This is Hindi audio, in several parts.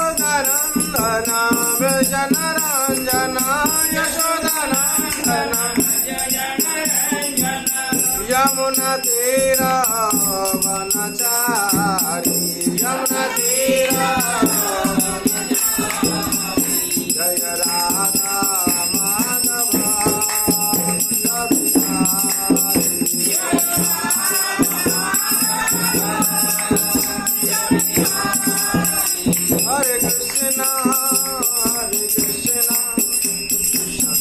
यशोदनन्दन व्रजनरञ्जन यशोदनन्दन यमुनातीरवनचारी यमुनातीर जय राधा माधव हरे कृष्णा कृष्ण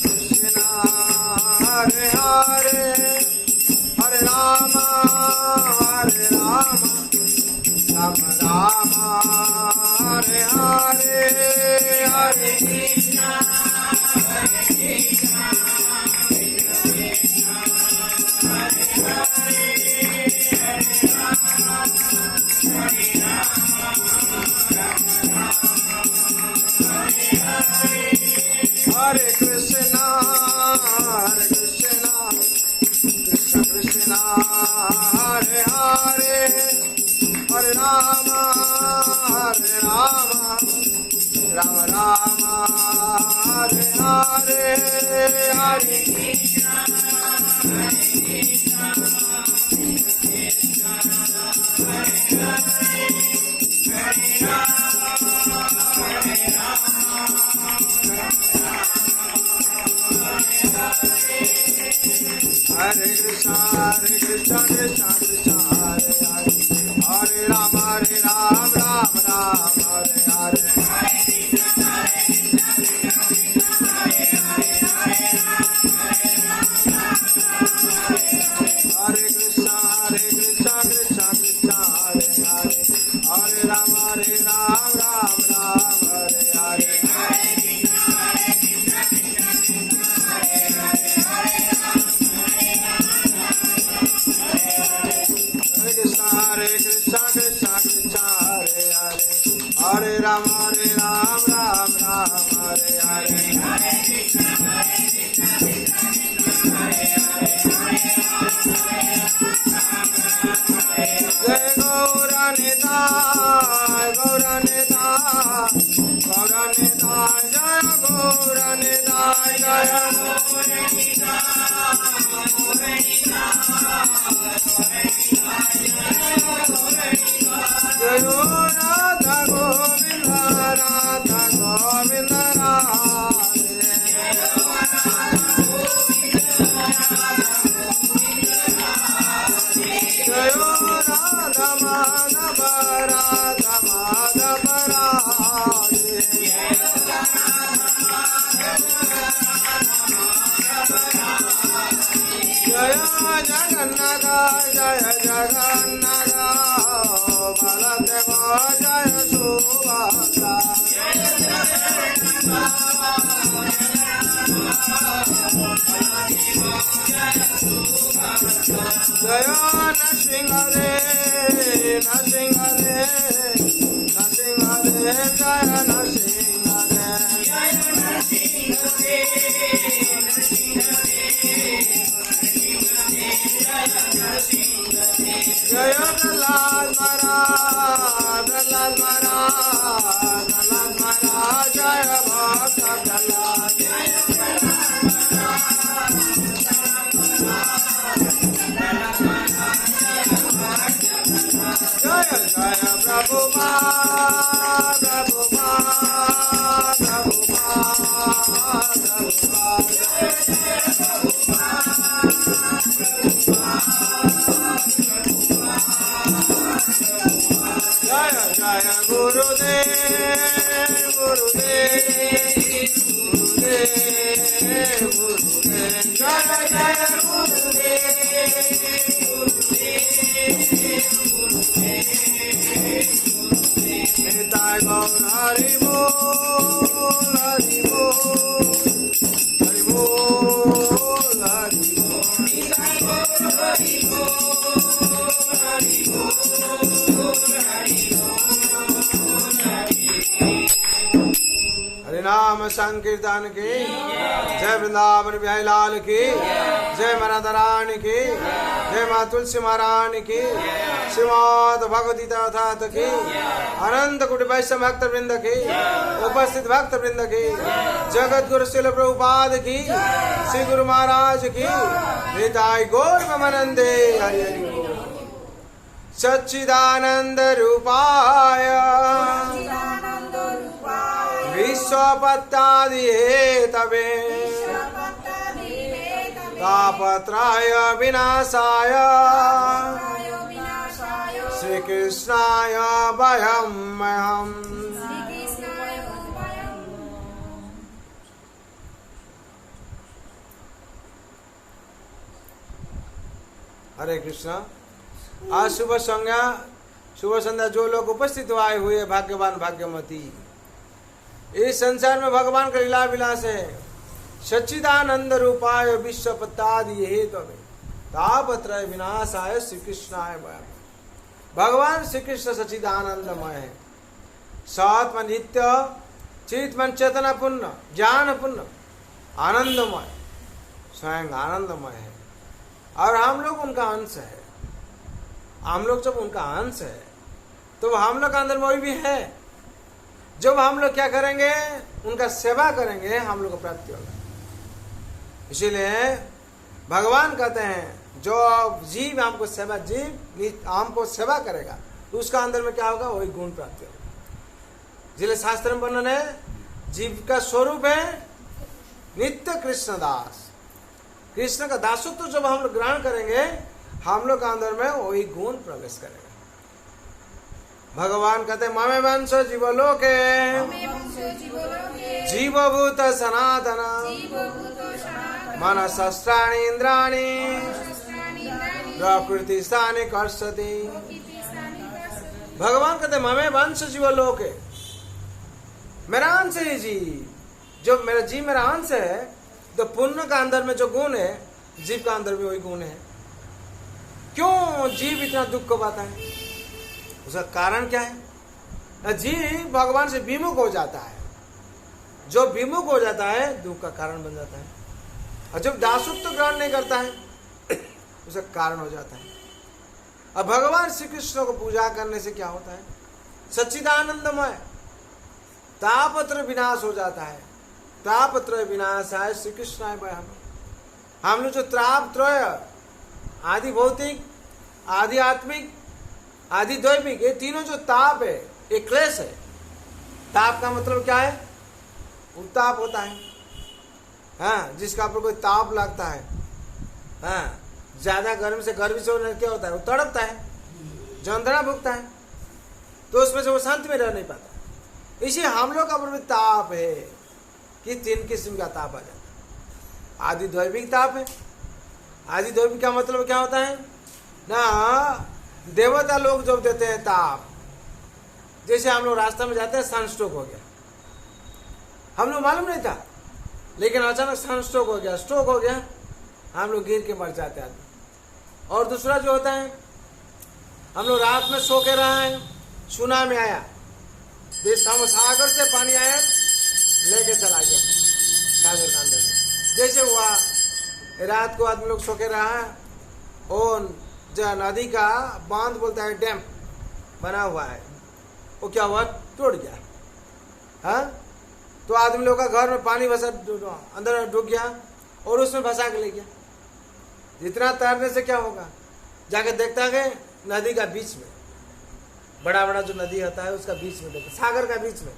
कृष्ण हरे हरे हरे राम राम राम हरे हरे हरे कृष्णा हरे कृष्णा कृष्ण कृष्ण हरे हरे हरे राम राम राम हरे हरे हरे कृष्णा हरे कृष्णा कृष्ण कृष्ण हरे हरे हरे राम राम राम हरे हरे हरे कृष्णा कृष्ण कृष्ण हरे हरे हरे राम राम राम हरे हरे हरे कृष्ण कृष्ण कृष्ण हरे हरे हरे राम राम हरे हरे जय गौरनिताय गौरनिताय गौरनिताय जय गौरनिताय जय जय राधा गोविंद राधा गोविंद राधे जय राधा माधव राधा माधव राधे जय जगन्नाथ जय जगन्नाथ बलदेव जय सुभद्रा जय नरसिंहदेव नरसिंहदेव नरसिंहदेव जय नरसिंहदेव जय प्रहलाद महाराज जय भक्त प्रहलाद जय जय प्रभुपाद जय जय गुरुदेव गुरुदेव गुरुदेव गुरुदेव जय जय गुरुदेव निताय गौर हरि बोल हरि बोल हरि बोल हरि बोल निताय गौर हरि बोल हरि बोल हरि बोल हरि बोल हरि नाम नाम संकीर्तन की जय। वृंदावन बिहारी लाल की जय। राधा रानी की जय। माँ तुलसी महारानी की। श्रीमद् भगवती तथात की। अनंत कोटि वैष्णव भक्त वृंद की। उपस्थित भक्त वृंद की। जगत गुरु शिल प्रभुपाद की। श्री गुरु महाराज की। निताय गौर प्रेमानंदे हरि हरि। सच्चिदानंद रूपाय विश्वपत्तादि हेतवे तापत्रय विनाशाय श्री कृष्णाय वयम्। हरे कृष्णा। आज शुभ संध्या जो लोग उपस्थित आए हुए भाग्यवान भाग्यमती। इस संसार में भगवान का लीला विलास है। सच्चिदानंद रूपाय विश्वपत्तादि हेतवे तापत्रय विनाशाय श्री कृष्णाय वयम्। भगवान श्री कृष्ण सच्चिदानंदमय है। सत्म नित्य चित्मन चेतना पूर्ण ज्ञान पूर्ण आनंदमय स्वयं आनंदमय है। और हम लोग उनका अंश है। हम लोग जब उनका अंश है तो हम लोग का अंदर वही भी है। जब हम लोग क्या करेंगे, उनका सेवा करेंगे, हम लोग को प्राप्ति होगा। इसीलिए भगवान कहते हैं जो जीव हमको सेवा हमको सेवा करेगा तो उसका अंदर में क्या होगा, वही गुण प्राप्ति होगा। जिले शास्त्र में वर्णन है जीव का स्वरूप है नित्य कृष्ण दास। कृष्ण का दासत्व जब हम लोग ग्रहण करेंगे हम लोग का अंदर में वही गुण प्रवेश करेगा। भगवान कहते हैं ममे वंश जीवलोके जीवभूत सनातन मन शस्त्राणि इंद्राणि प्रकृति स्थानि कर्षति। भगवान कहते हैं ममे वंश जीवलोके, मेरा अंश है जीव। जो मेरा जीव मेरा अंश है तो पुण्य का अंदर में जो गुण है जीव का अंदर भी वही गुण है। क्यों जीव इतना दुख को पाता है, उसका कारण क्या है? जीव भगवान से विमुख हो जाता है। जो विमुख हो जाता है दुख का कारण बन जाता है। और जब दासत्व ग्रहण नहीं करता है उसका कारण हो जाता है। अब भगवान श्री कृष्ण को पूजा करने से क्या होता है, सच्चिदानंदमय तापत्र विनाश हो जाता है। तापत्रय विनाशाय श्री कृष्णाय वयम्। हम लोग जो ताप त्रय आदि भौतिक आदि आत्मिक आदि दैविक ये तीनों जो ताप है ये क्लेश है। ताप का मतलब क्या है, उत्ताप होता है। हाँ, जिसका ऊपर कोई ताप लगता है, हाँ, ज्यादा गर्मी से क्या होता है, वो तड़पता है, जंत्रणा भुगता है, तो उसमें से वो शांति में रह नहीं पाता। इसी हम लोग का ऊपर भी ताप है कि 3 किस्म का ताप आ जाता है। आदि दैविक ताप है। आदि दैविक का मतलब क्या होता है ना, देवता लोग जब देते हैं ताप, जैसे हम लोग रास्ते में जाते हैं सनस्ट्रोक हो गया, हम लोग मालूम नहीं था, लेकिन अचानक सनस्ट्रोक हो गया, स्ट्रोक हो गया, हम लोग गिर के मर जाते हैं। और दूसरा जो होता है, हम लोग रात में सो के रहे हैं, सुनामी आया, सागर से पानी आया लेके चला गया सागर के अंदर से। जैसे हुआ रात को आदमी लोग सो के रहा है और जो नदी का बांध बोलता है डैम बना हुआ है, वो क्या हुआ, टूट गया। हाँ, तो आदमी लोग का घर में पानी भसा अंदर डूब गया और उसमें फंसा के ले गया। जितना तैरने से क्या होगा, जाके देखता है नदी का बीच में, बड़ा बड़ा जो नदी होता है उसका बीच में, देखो सागर का बीच में,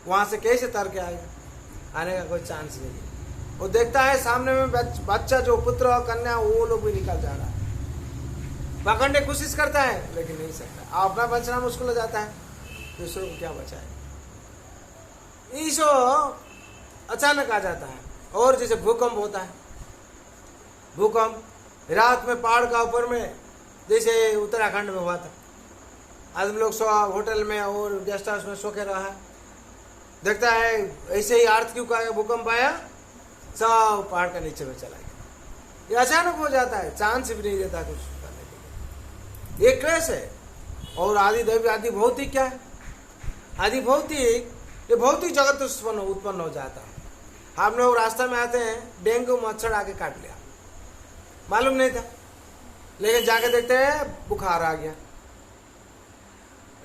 वहां से कैसे तैर के आएगा, आने का कोई चांस नहीं है। वो देखता है सामने में बच्चा जो पुत्र और कन्या वो लोग भी निकल जा रहा है, पकड़ने की कोशिश करता है लेकिन नहीं सकता, अपना बचना मुश्किल हो जाता है, दूसरों को क्या बचाए। ईशो अचानक आ जाता है। और जैसे भूकंप होता है, भूकंप रात में पहाड़ का ऊपर में, जैसे उत्तराखंड में हुआ था, आदमी लोग होटल में और गेस्ट हाउस में सो के रहा है, देखता है ऐसे ही अर्थ क्यों का भूकंप आया, सब पहाड़ का नीचे में चला गया। ये अचानक हो जाता है, चांस भी नहीं देता कुछ करने के लिए। ये क्लेश है। और आदि दैवी आदि भौतिक क्या है, आदि भौतिक ये बहुत ही जगत उत्पन्न हो जाता है। हम लोग रास्ता में आते हैं, डेंगू मच्छर आके काट लिया, मालूम नहीं था, लेकिन जाके देखते हैं बुखार आ गया।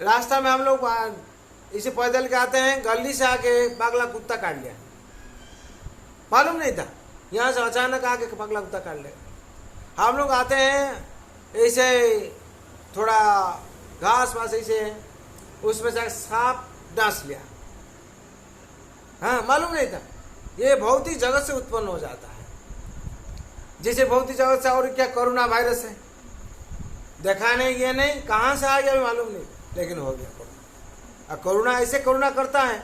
रास्ता में हम लोग इसे पैदल के आते हैं, गली से आके पगला कुत्ता काट लिया, मालूम नहीं था, यहाँ से अचानक आके पगला कुत्ता काट लिया। हम लोग आते हैं ऐसे थोड़ा घास वास ऐसे, उसमें से सांप डांस लिया, हाँ मालूम नहीं था। ये बहुत ही जगत से उत्पन्न हो जाता है। जैसे बहुत ही जगत से, और क्या कोरोना वायरस है, देखा नहीं, ये नहीं, कहाँ से आ गया मालूम नहीं, लेकिन हो गया कोरोना। कोरोना ऐसे कोरोना करता है,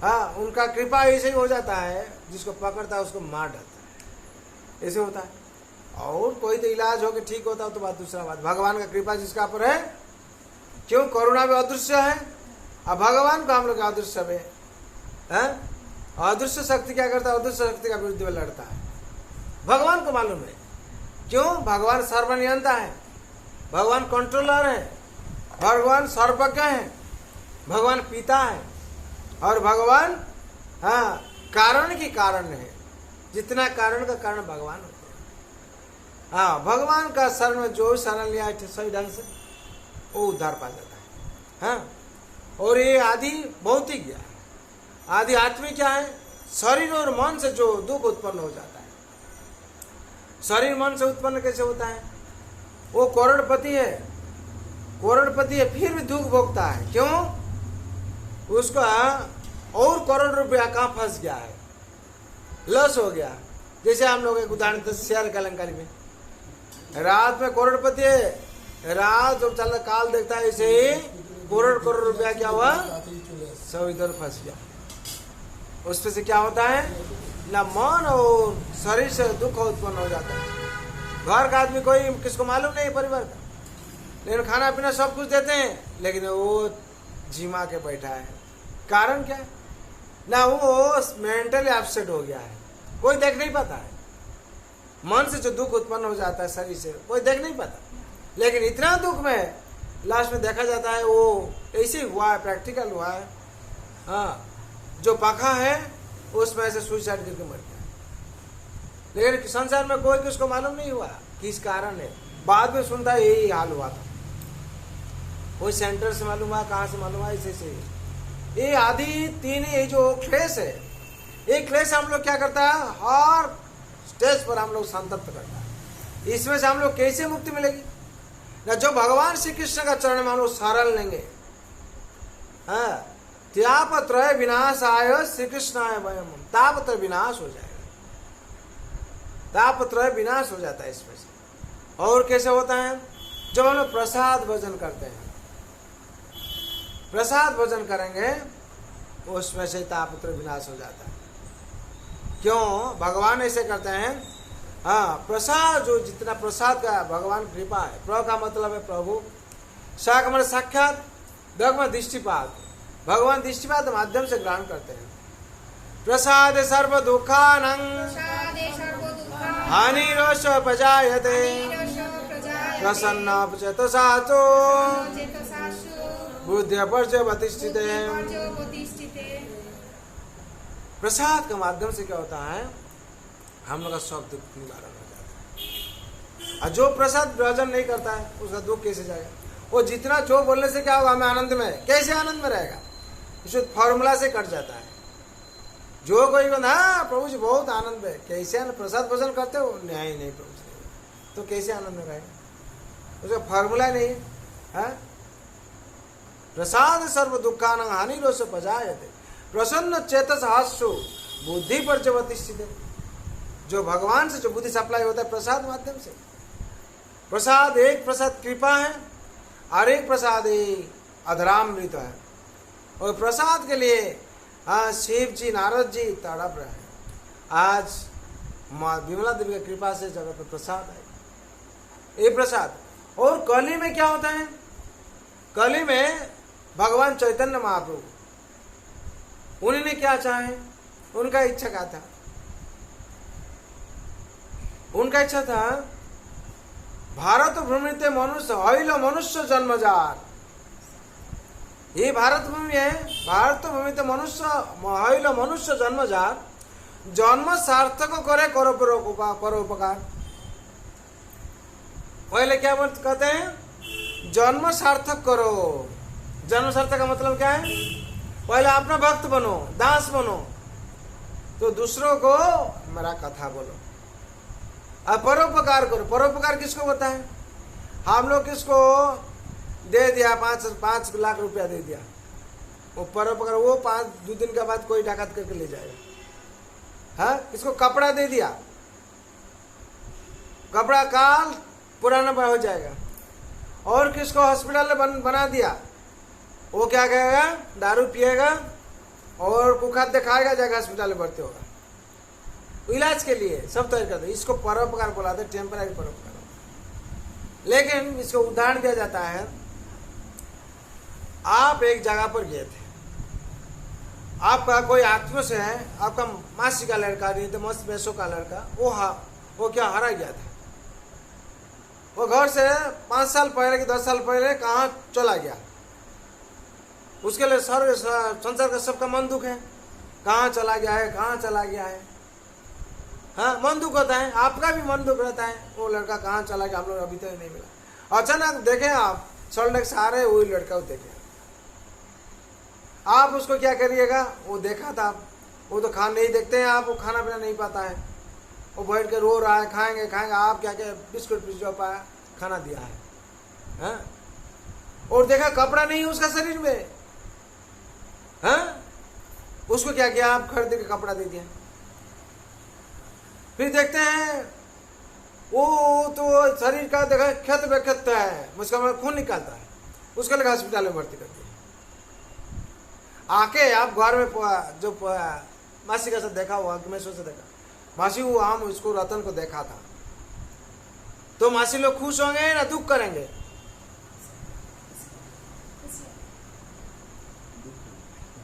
हाँ उनका कृपा ऐसे ही हो जाता है, जिसको पकड़ता है उसको मार डालता है, ऐसे होता है। और कोई तो इलाज हो के ठीक होता है तो बात दूसरा बात, भगवान का कृपा जिसका पर है। क्यों? कोरोना भी अदृश्य है, अब भगवान को हम लोग अदृश्य है। अदृश्य शक्ति क्या करता है? अदृश्य शक्ति का विरुद्ध में लड़ता है, भगवान को मालूम है। क्यों? भगवान सर्वनियंता है, भगवान कंट्रोलर है, भगवान सर्वज्ञ है, भगवान पिता है, और भगवान हाँ कारण की कारण है। जितना कारण का कारण भगवान होते हैं। हाँ भगवान का शरण में जो शरण लिया है सही ढंग से वो उद्धार पा जाता है। हाँ, और ये आदि भौतिक ज्ञान, आदि आत्मिक क्या है? शरीर और मन से जो दुख उत्पन्न हो जाता है। शरीर मन से उत्पन्न कैसे होता है? वो करोड़पति है, करोड़पति है, फिर भी दुख भोगता है। क्यों? उसका और करोड़ रुपया कहाँ फंस गया है, लॉस हो गया। जैसे हम लोग एक उदाहरण थे शेयर कलंकारी में, रात में करोड़पति है, रात जब चल काल देखता है ऐसे ही करोड़ करोड़ रुपया क्या हुआ, सब इधर फंस गया। उसमें से क्या होता है? ना मन और शरीर से दुख उत्पन्न हो जाता है। घर का आदमी कोई किसको मालूम नहीं, परिवार का, लेकिन खाना पीना सब कुछ देते हैं, लेकिन वो जिमा के बैठा है। कारण क्या है? ना वो मेंटली अपसेट हो गया है, कोई देख नहीं पाता है। मन से जो दुख उत्पन्न हो जाता है शरीर से, कोई देख नहीं पाता, लेकिन इतना दुख में लास्ट में देखा जाता है वो ऐसे हुआ है, प्रैक्टिकल हुआ है। हाँ, जो पखा है उसमें से सुसाइड करके मर गया। लेकिन संसार में कोई किसको मालूम नहीं हुआ किस कारण है। बाद में सुनता है यही हाल हुआ था, कोई सेंटर से मालूम हुआ, कहाँ से मालूम हुआ, ऐसे ये आदि तीन ये जो क्लेश है, ये क्लेश हम लोग क्या करता है? हर स्टेज पर हम लोग संतप्त करता है। इसमें से हम लोग कैसे मुक्ति मिलेगी? ना जो भगवान श्री कृष्ण का चरण में हम लोग शरण लेंगे। हाँ, त्यापत्रय विनाश आय श्री कृष्ण आय वयम, तापत्रय विनाश हो जाएगा, तापत्रय विनाश हो जाता है इसमें से। और कैसे होता है? जब हम लोग प्रसाद भोजन करते हैं, प्रसाद भोजन करेंगे उसमें से तापत्रय विनाश हो जाता है। क्यों? भगवान ऐसे करते हैं। हाँ, प्रसाद जो जितना प्रसाद का भगवान कृपा है, प्र का मतलब है प्रभु, सा का मतलब साक्षात, दग्म दृष्टिपात, भगवान दृष्टिपात के माध्यम से ग्रहण करते हैं। प्रसाद सर्व दुखानं हानिरोष प्रजायते प्रसन्न चेतसाचो बुद्धिया पर्यवतिष्ठिते। प्रसाद के माध्यम से क्या होता है? हम लोग का सब दुख निवारण हो जाता है। और जो प्रसाद ग्रहण नहीं करता है उसका दुख कैसे जाएगा? वो जितना जो बोलने से क्या होगा? हमें आनंद में, कैसे आनंद में रहेगा? इसे फॉर्मूला से कट जाता है। जो कोई कहता हाँ प्रभु जी बहुत आनंद है, कैसे प्रसाद भोजन करते हो? नहीं नहीं प्रभु जी, तो कैसे आनंद में रहेगा? उसका फॉर्मूला नहीं है। हाँ? प्रसाद सर्व दुखान हानि रोष पजायते प्रसन्न चेतस हास्यो बुद्धि पर जबतिष्ठित। जो भगवान से जो बुद्धि सप्लाई होता है प्रसाद माध्यम से। प्रसाद एक प्रसाद कृपा है और एक प्रसाद अधरामृत है। और प्रसाद के लिए हाँ शिव जी नारद जी तड़प रहे हैं। आज माँ विमला देवी की कृपा से जगत में प्रसाद है, ये प्रसाद। और कली में क्या होता है? कली में भगवान चैतन्य महाप्रभु, उन्होंने क्या चाहे? उनका इच्छा क्या था? उनका इच्छा था भारत भ्रमित मनुष्य हईल मनुष्य जन्मजार। ये भारत भूमि है। भारत भूमि तो मनुष्य हईल मनुष्य जन्मजात जन्म सार्थक करे करो परोपकार। पहले क्या कहते हैं, जन्म सार्थक करो। जन्म सार्थक का मतलब क्या है, पहले अपना भक्त बनो, दास बनो, तो दूसरों को मेरा कथा बोलो। अब परोपकार करो। परोपकार किसको होता है, हम लोग किसको दे दिया, 5 लाख रुपया दे दिया, वो परोपकार, वो 2 दिन के बाद कोई डाकत करके ले जाएगा। हाँ, किसको कपड़ा दे दिया, कपड़ा काल पुराना हो जाएगा। और किसको हॉस्पिटल बना दिया, वो क्या कहेगा, दारू पिएगा और कुखात दिखाएगा, जाकर हॉस्पिटल में भर्ती होगा इलाज के लिए, सब तैयार करते। इसको परोपकार बुलाते, टेम्पररी परोपकार। लेकिन इसको उदाहरण दिया जाता है, आप एक जगह पर गए थे, आपका कोई आत्मा से है, आपका मासी का लड़का, नहीं तो मस्त पैसों का लड़का, वो क्या हरा गया था। वो घर से 5 साल पहले कि 10 साल पहले कहाँ चला गया, उसके लिए संसार का सबका मन दुख है, कहाँ चला गया है, कहाँ चला गया है। हाँ, मन दुख होता है, आपका भी मन दुख रहता है, वो लड़का कहाँ चला गया, हम लोग अभी तक नहीं मिला। अचानक देखें आप सड़क से आ रहे, वही लड़का को देखें, आप उसको क्या करिएगा, वो देखा था, वो तो खाना नहीं देखते हैं आप, वो खाना पीना नहीं पाता है, वो बैठ के रो रहा है, खाएंगे खाएंगे, आप क्या क्या बिस्कुट पिज्जा पाया, खाना दिया है। हाँ? और देखा कपड़ा नहीं उसका शरीर में, हाँ? उसको क्या किया, आप खरीद के कपड़ा दे दिया। फिर देखते हैं वो तो शरीर का देखा क्षत विक्षत है, उसका मतलब खून निकालता है, उसके लिए हॉस्पिटल में भर्ती कर दिया। आके आप घर में जो मासी का साथ देखा हुआ, मैं सोच देखा मासी, वो हम उसको रतन को देखा था, तो मासी लोग खुश होंगे ना दुख करेंगे,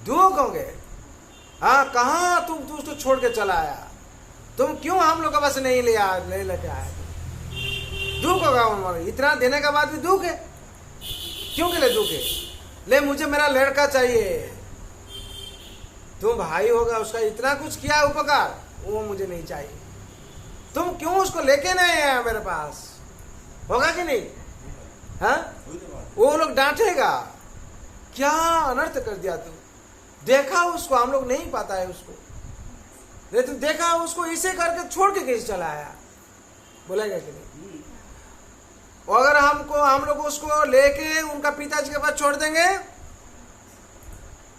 दुख होंगे। हाँ, कहाँ तुम उसको छोड़ के चला आया, तुम क्यों हम लोग के पास नहीं लेके आया, दुख होगा उन्होंने। इतना देने के बाद भी दुख है, क्यों के लिए दुख है, ले मुझे मेरा लड़का चाहिए, तुम भाई होगा, उसका इतना कुछ किया उपकार, वो मुझे नहीं चाहिए, तुम क्यों उसको लेके नहीं आया मेरे पास, होगा कि नहीं। हाँ, वो लोग डांटेगा, क्या अनर्थ कर दिया तू, देखा उसको, हम लोग नहीं पाता है उसको, लेकिन देखा उसको इसे करके छोड़ के कैसे चला आया, बोलेगा कि नहीं। और अगर हम लोग उसको लेके उनका पिताजी के पास छोड़ देंगे,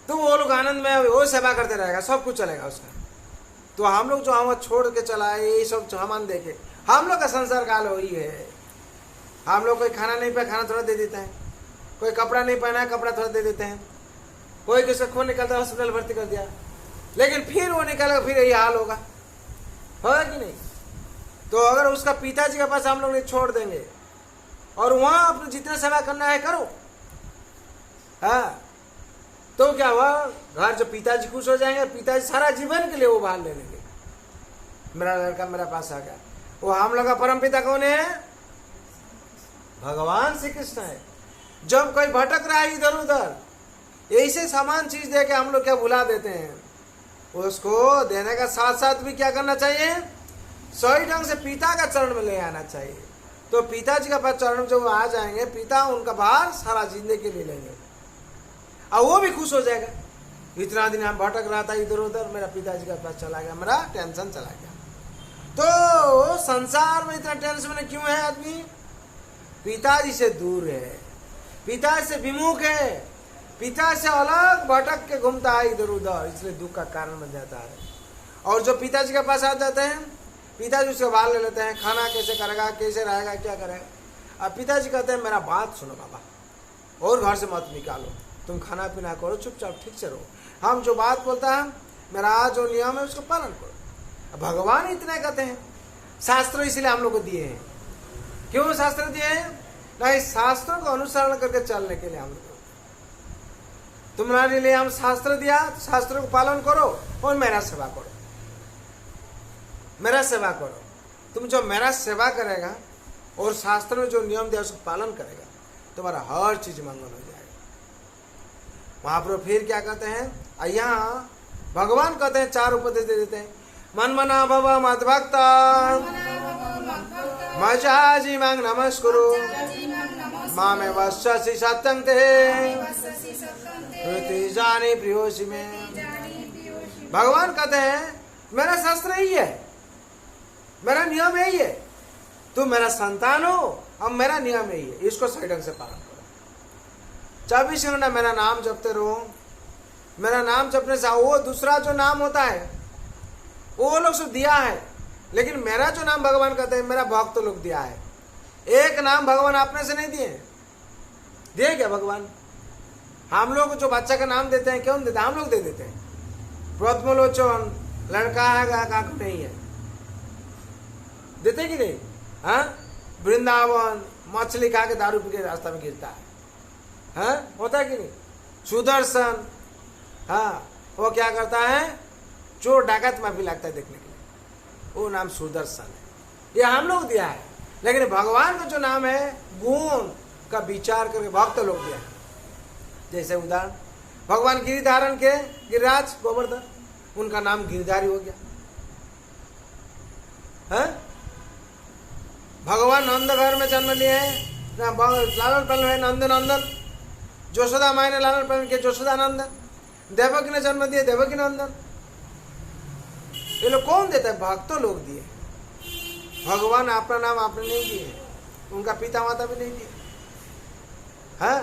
तो वो लोग आनंद में वो सेवा करते रहेगा, सब कुछ चलेगा उसका। तो हम लोग जो हम छोड़ के चलाए, ये सब सामान देखे, हम लोग का संसार काल वही है। हम लोग कोई खाना नहीं पाया, खाना थोड़ा दे देते हैं, कोई कपड़ा नहीं पहना है, कपड़ा थोड़ा दे देते हैं, कोई किसका खून निकलता है, हॉस्पिटल भर्ती कर दिया, लेकिन फिर वो निकलेगा, फिर यही हाल होगा कि नहीं। तो अगर उसका पिताजी के पास हम लोग नहीं छोड़ देंगे और वहां अपने जितना सेवा करना है करो, हाँ, तो क्या हुआ, घर जो पिताजी खुश हो जाएंगे, पिताजी सारा जीवन के लिए वो भार ले लेंगे, मेरा लड़का मेरे पास आ गया। वो हम लोग का परम पिता कौन है, भगवान श्री कृष्ण है। जब कोई भटक रहा है इधर उधर, ऐसे सामान चीज दे के हम लोग क्या भुला देते हैं, उसको देने का साथ साथ भी क्या करना चाहिए, सही ढंग से पिता का चरण में ले आना चाहिए। तो पिताजी का पास चरण जब आ जाएंगे, पिता उनका भार सारा जिंदगी के लिए लेंगे, और वो भी खुश हो जाएगा। इतना दिन हम भटक रहा था इधर उधर, मेरा पिताजी का पास चला गया, मेरा टेंशन चला गया। तो संसार में इतना टेंशन में क्यों है आदमी, पिताजी से दूर है, पिता से विमुख है, पिता से अलग भटक के घूमता है इधर उधर, इसलिए दुख का कारण बन जाता है। और जो पिताजी के पास आ जाते हैं, पिताजी उसके बाल ले लेते हैं, खाना कैसे करेगा, कैसे रहेगा, क्या करेगा। अब पिताजी कहते हैं मेरा बात सुनो बाबा, और घर से मत निकालो, तुम खाना पीना करो, चुपचाप ठीक से रहो, हम जो बात बोलता है, मेरा जो नियम है उसको पालन करो। भगवान इतना कहते हैं, शास्त्र इसलिए हम लोग को दिए हैं। क्यों शास्त्र दिए हैं, नहीं, शास्त्रों को अनुसरण करके चलने के लिए हम लोग, तुम्हारे लिए हम शास्त्र दिया, शास्त्र को पालन करो और मेरा सेवा करो, मेरा सेवा करो। तुम जो मेरा सेवा करेगा और शास्त्र में जो नियम दिया उसको पालन करेगा, तुम्हारा हर चीज मंगल हो जाएगा। महाप्रभु फिर क्या कहते हैं, यहाँ भगवान कहते हैं 4 उपदेश दे देते हैं। मन मना भव मद भक्त मजाजी मांग नमस्कुरु मामे वश्यसि सत्यं ते हृति जानी प्रियोसी में। भगवान कहते हैं मेरा शास्त्र यही है, मेरा नियम यही है, तुम मेरा संतान हो, अब मेरा नियम यही है, इसको सही ढंग से पालन करो। 24 घंटा मेरा नाम जपते रहो। मेरा नाम जपने से वो दूसरा जो नाम होता है वो लोग सब दिया है, लेकिन मेरा जो नाम भगवान कहते हैं मेरा भक्त लोग दिया है। एक नाम भगवान अपने से नहीं दिए, दिए क्या भगवान? हम लोग जो बच्चा का नाम देते हैं क्यों देते हैं? हम लोग दे देते हैं। पद्मलोचन लड़का है का नहीं है, देते कि नहीं? हाँ, वृंदावन मछली खा के दारू पी के रास्ता में गिरता है, हाँ होता है कि नहीं? सुदर्शन, हाँ वो क्या करता है, चोर डाकत में भी लगता है देखने के लिए, वो नाम सुदर्शन है। ये हम लोग दिया है, लेकिन भगवान का जो नाम है गुण का विचार करके भक्त लोग दिया है। जैसे उदाहरण भगवान गिरिधारण के गिरिराज गोवर्धन, उनका नाम गिरधारी हो गया है। भगवान नंद घर में जन्म लिए हैं, लालन पालन है नंद नंदन। यशोदा माई ने लालन पालन किया यशोदा नंदन। देवकी ने जन्म दिए देवकी नंदन। ये लोग कौन देता है? भक्तों लोग दिए। भगवान अपना नाम आपने नहीं दिए, उनका पिता माता भी नहीं दिए। हाँ,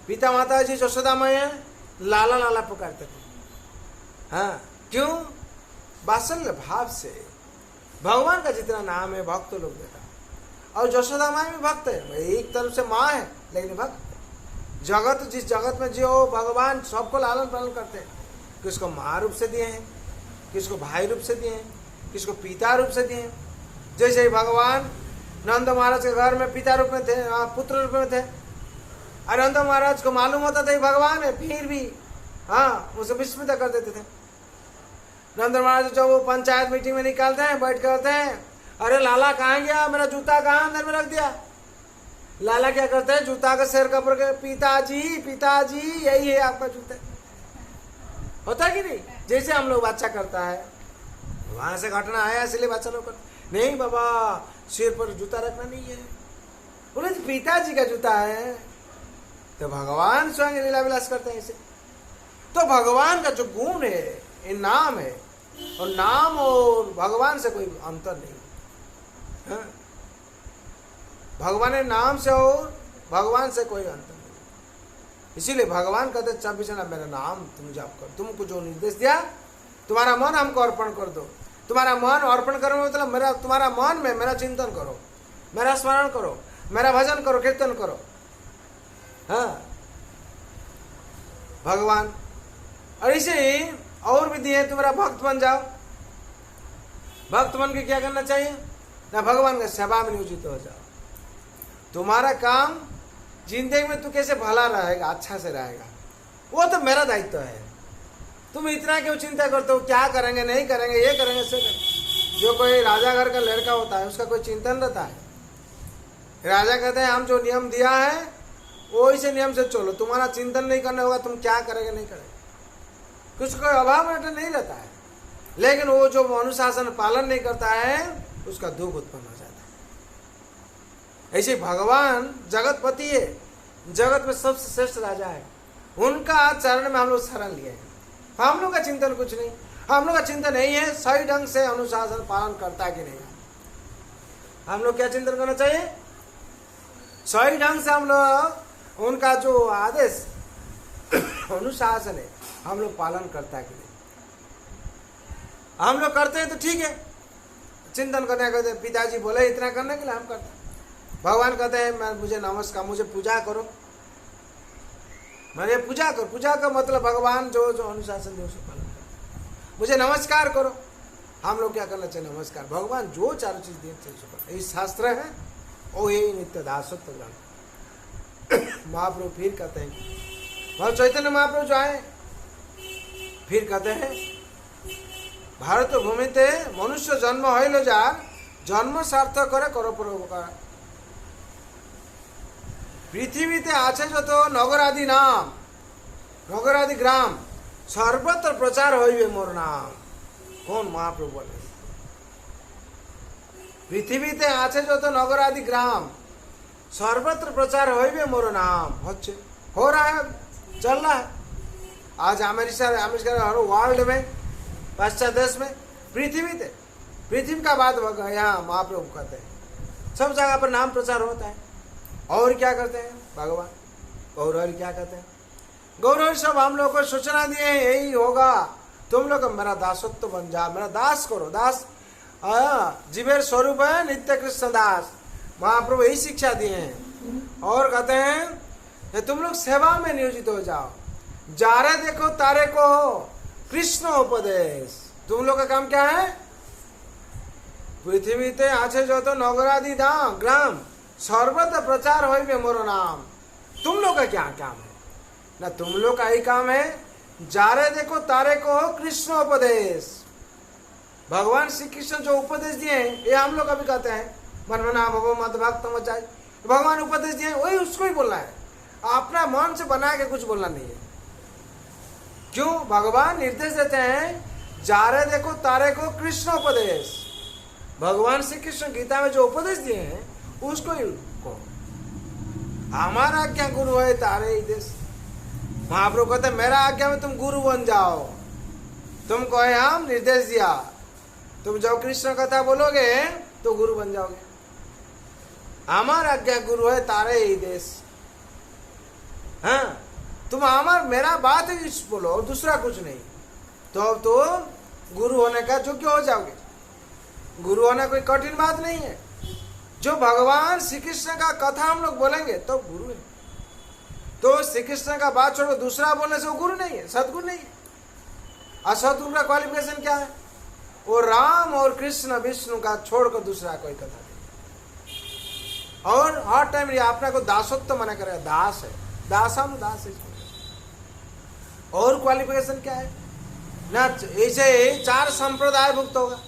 पिता माता जी यशोदा माई है, लाला लाला पुकारते थे। हाँ, क्यों? वात्सल्य भाव से। भगवान का जितना नाम है भक्त लोग देता है। और यशोदा माई भी भक्त है, एक तरफ से माँ है लेकिन भक्त। जगत जिस जगत में जो भगवान सबको लालन पालन करते हैं, किसको माँ रूप से दिए हैं, किसको भाई रूप से दिए हैं, किसको पिता रूप से दिए हैं। जैसे भगवान नंद महाराज के घर में पिता रूप में थे, पुत्र रूप में थे। और नंद महाराज को मालूम होता था भगवान है, फिर भी हाँ उसे विस्मित कर देते थे। नंद महाराज जब वो पंचायत मीटिंग में निकालते हैं, बैठ करते हैं, अरे लाला कहाँ गया, मेरा जूता कहाँ अंदर में रख दिया। लाला क्या करते हैं, जूता का सिर कपड़ के, पिताजी पिताजी यही है आपका जूता। होता है कि नहीं? जैसे हम लोग बच्चा करता है, वहां से घटना आया इसलिए बच्चा लोग नहीं बाबा सिर पर जूता रखना नहीं है, बोले पिताजी का जूता है। तो भगवान स्वयं लीला विलास करते हैं इसे। तो भगवान का जो गुण है, ये नाम है, और नाम और भगवान से कोई अंतर नहीं। हाँ? भगवान के नाम से और भगवान से कोई अंतर नहीं। इसीलिए भगवान कहते 24 घंटा मेरा नाम तुम जाप करो। तुमको जो निर्देश दिया, तुम्हारा मन हमको अर्पण कर दो। तुम्हारा मन अर्पण करो मतलब मेरा, तुम्हारा मन में मेरा चिंतन करो, मेरा स्मरण करो, मेरा भजन करो, कीर्तन करो। हाँ भगवान, और इसे और भी दिए, तुम्हारा भक्त बन जाओ। भक्त बन के क्या करना चाहिए ना, भगवान का सेवा में नियोजित हो जाओ। तुम्हारा काम जिंदगी में तू कैसे भला रहेगा, अच्छा से रहेगा, वो तो मेरा दायित्व है। तुम इतना क्यों चिंता करते हो, क्या करेंगे नहीं करेंगे, ये करेंगे से करेंगे। जो कोई राजा घर का लड़का होता है उसका कोई चिंतन रहता है। राजा कहते हैं हम जो नियम दिया है वही से नियम से चलो, तुम्हारा चिंतन नहीं करना होगा, तुम क्या करेंगे नहीं करेंगे, कुछ कोई अभाव नहीं रहता है। लेकिन वो जो अनुशासन पालन नहीं करता है उसका दुख उत्पन्न हो जाता है। ऐसे भगवान जगतपति है, जगत में सबसे श्रेष्ठ राजा है, उनका चरण में हम लोग शरण लिए हैं। हम लोग का चिंतन कुछ नहीं, हम लोग का चिंतन नहीं है सही ढंग से अनुशासन पालन करता है कि नहीं। हम लोग क्या चिंतन करना चाहिए, सही ढंग से हम लोग उनका जो आदेश अनुशासन है हम लोग पालन करता है कि नहीं। हम लोग करते हैं तो ठीक है, चिंतन करने कहते हैं, पिताजी बोले इतना करने के लिए हम करते हैं। भगवान कहते हैं मैं मुझे नमस्कार, मुझे पूजा करो, मैंने पूजा करो। पूजा का मतलब भगवान जो जो अनुशासन दे उसको पालन करो, मुझे नमस्कार करो। हम लोग क्या करना चाहिए, नमस्कार। भगवान जो चारों चीज दिए यही शास्त्र है और यही नित्य दासत्व ग्रंथ। महाप्रभु फिर कहते हैं, भगवान चैतन्य महाप्रभु जो आए फिर कहते हैं, भारत भूमिते मनुष्य जन्म हईल जार जन्म सार्थक करे करो परोपकार। पृथ्वीते आछे যত নগর আদি নাম नगर आदि ग्राम सर्वत्र प्रचार होइबे मोर नाम। कौन महाप्रभु बोले? पृथ्वीते आछे जो तो नगर आदि ग्राम सर्वत्र प्रचार होइबे मोर नाम। होच्छे, हो रहा है, चल रहा है। आज अमेरिका हर वर्ल्ड में, पश्चिम देश में, पृथ्वी का बात यहाँ महाप्रभु कहते हैं। सब जगह पर नाम प्रचार होता है। और क्या करते हैं भगवान? गौरहरि क्या कहते हैं? गौरहरि सब हम लोग को सूचना दिए, यही होगा, तुम लोग मेरा दासत्व बन जा, मेरा दास करो। दास जीवेर स्वरूप है नित्य कृष्ण दास। महाप्रभु यही शिक्षा दिए हैं। और कहते हैं तुम लोग सेवा में नियोजित हो जाओ। जारे देखो तारे को हो कृष्ण उपदेश। तुम लोग का काम क्या है? पृथ्वी ते आछे जो तो नगरादि ग्राम सर्वत्र प्रचार होइबे मोर नाम। तुम लोग का क्या काम है? ना तुम लोग का ही काम है जारे देखो तारे को हो कृष्ण उपदेश। भगवान श्री कृष्ण जो उपदेश दिए हैं ये हम लोग अभी कहते हैं मन मना भगो मत भक्त मचाए। भगवान उपदेश दिए वही उसको ही बोलना है, अपना मन से बना के कुछ बोलना नहीं है। क्यों? भगवान निर्देश देते हैं जारे देखो तारे को कृष्ण उपदेश। भगवान श्री कृष्ण गीता में जो उपदेश दिए हैं उसको ही को। हमारा आज्ञा गुरु है तारे ही देश। महाप्रभु कहते मेरा आज्ञा में तुम गुरु बन जाओ। तुम कहे हम निर्देश दिया, तुम जब कृष्ण कथा बोलोगे तो गुरु बन जाओगे। हमारा आज्ञा गुरु है तारे ही देश। हाँ, तुम हमार मेरा बात ही बोलो और दूसरा कुछ नहीं, तो गुरु होने का योग्य हो जाओगे। गुरु होना कोई कठिन बात नहीं है। जो भगवान श्री कृष्ण का कथा हम लोग बोलेंगे तो गुरु है। तो श्री कृष्ण का बात छोड़ो दूसरा बोलने से वो गुरु नहीं है, सदगुरु नहीं है। और सदगुरु का क्वालिफिकेशन क्या है? वो राम और कृष्ण विष्णु का छोड़कर दूसरा कोई कथा नहीं। और हर टाइम ये अपने को दासत्व मना करेगा, दास है, दासम दास है। और क्वालिफिकेशन क्या है? ना ऐसे 4 संप्रदाय भुक्त होगा।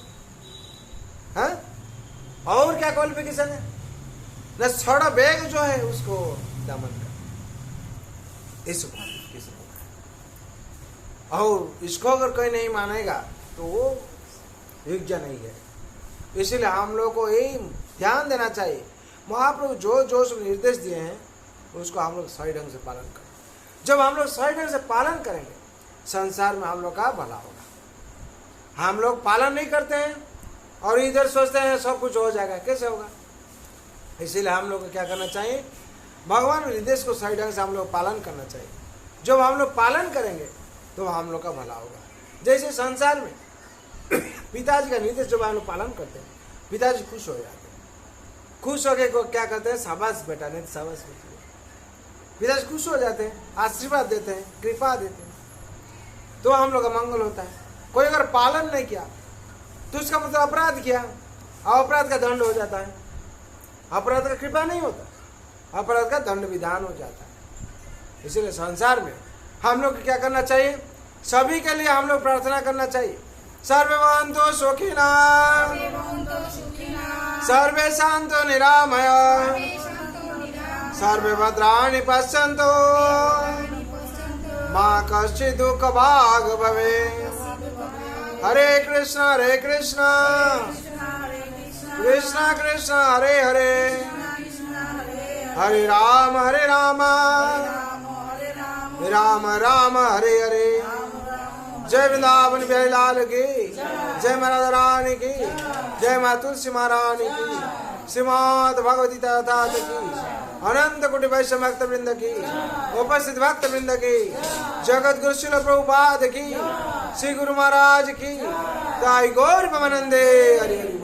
हाँ? और क्या क्वालिफिकेशन है? ना छड़ा बेग जो है उसको दमन कर, इस और इसको अगर कोई नहीं मानेगा तो वो योग्य नहीं है। इसीलिए हम लोग को यही ध्यान देना चाहिए, महाप्रभु जो जो निर्देश दिए हैं उसको हम लोग सही ढंग से पालन करें। जब हम लोग सही ढंग से पालन करेंगे संसार में हम लोग का भला होगा। हम लोग पालन नहीं करते हैं और इधर सोचते हैं सब कुछ हो जाएगा, कैसे होगा? इसीलिए हम लोग को क्या करना चाहिए? भगवान के निर्देश को सही ढंग से हम लोग पालन करना चाहिए। जब हम लोग पालन करेंगे तो हम लोग का भला होगा। जैसे संसार में पिताजी का निर्देश जब हम लोग पालन करते हैं पिताजी खुश हो जाते हैं। खुश होके को क्या करते हैं? शाबाश बेटा, नहीं शाबाश बेटा। पिताजी खुश हो जाते हैं, आशीर्वाद देते हैं, कृपा देते हैं, तो हम लोग का मंगल होता है। कोई अगर पालन नहीं किया तो उसका मतलब अपराध किया, और अपराध का दंड हो जाता है। अपराध का कृपा नहीं होता, अपराध का दंड विधान हो जाता है। इसीलिए संसार में हम लोग को क्या करना चाहिए? सभी के लिए हम लोग प्रार्थना करना चाहिए। सर्वे भवन्तु सुखिनः, सर्वे सन्तु निरामयाः, सर्वे भद्राणि पश्यन्तु, मा कश्चित् दुःखभाग् भवेत्। हरे कृष्ण कृष्ण कृष्ण हरे हरे, हरे राम राम राम हरे हरे। जय वृंदावन बिहारी लाल की, जय माता रानी की, जय माँ तुलसी महारानी की, श्रीमद् भगवती तथा की, अनंत कोटि वैष्णव भक्त वृंद की, उपस्थित भक्त वृंद की, जगत गुरु श्रील प्रभुपाद की, श्री गुरु महाराज की, ताई गौर प्रेमानंदे हरि हरि।